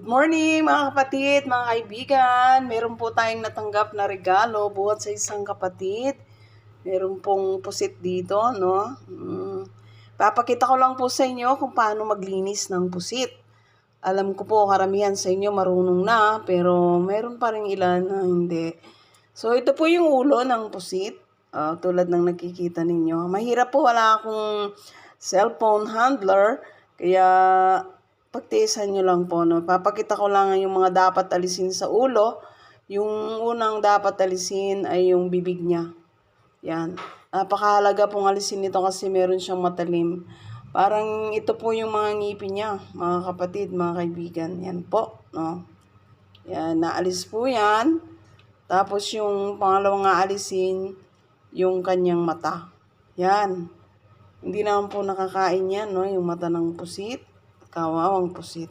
Good morning mga kapatid, mga kaibigan. Meron po tayong natanggap na regalo buhat sa isang kapatid. Meron pong pusit dito, no? Papakita ko lang po sa inyo kung paano maglinis ng pusit. Alam ko po karamihan sa inyo marunong na, pero meron pa rin ilan na hindi. So ito po yung ulo ng pusit. Tulad ng nakikita ninyo. Mahirap po, wala akong cellphone handler, kaya pagtiisan nyo lang po, no? Papakita ko lang yung mga dapat alisin sa ulo. Yung unang dapat alisin ay yung bibig niya. Yan. Napakahalaga pong alisin nito kasi meron siyang matalim. Parang ito po yung mga ngipin niya, mga kapatid, mga kaibigan. Yan po, no? Yan, naalis po yan. Tapos yung pangalawang aalisin, yung kanyang mata. Yan. Hindi naman po nakakain yan, no? Yung mata ng pusit. Kawawang pusit.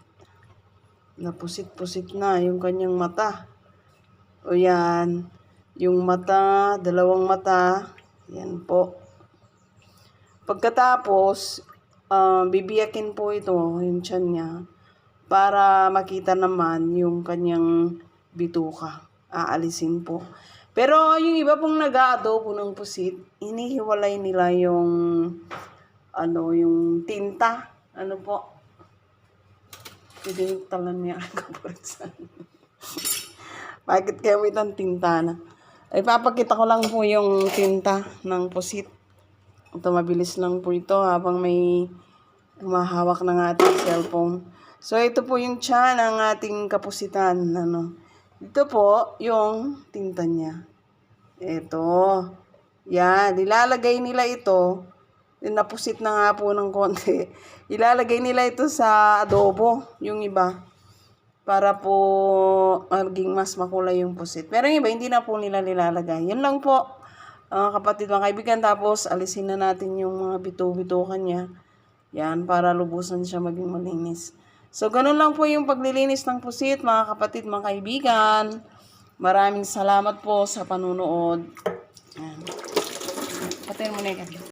Napusit-pusit na yung kanyang mata. O yan. Yung mata, dalawang mata. Yan po. Pagkatapos, bibiyakin po ito, yung tiyan niya, para makita naman yung kanyang bituka. Aalisin po. Pero yung iba pong nag-aadobo ng pusit, inihiwalay nila yung yung tinta. Ano po? Pinitalan niya ang kapuritsan. Bakit kaya may itong tinta na? Ay, papakita ko lang po yung tinta ng pusit. Ito, mabilis lang po ito habang may humahawak ng ating cellphone. So, ito po yung tiyan ng ating kapusitan. Ito po yung tinta niya. Ito. Yan, ilalagay nila ito. Napusit na nga po ng konti. Ilalagay nila ito sa adobo, yung iba. Para po maging mas makulay yung pusit. Pero yung iba, hindi na po nila nilalagay. Yun lang po, kapatid, mga kaibigan. Tapos, alisin na natin yung mga bito-bitukan niya. Yan, para lubusan siya maging malinis. So, ganun lang po yung paglilinis ng pusit, mga kapatid, mga kaibigan. Maraming salamat po sa panunood. Yan. Patayin mo na yung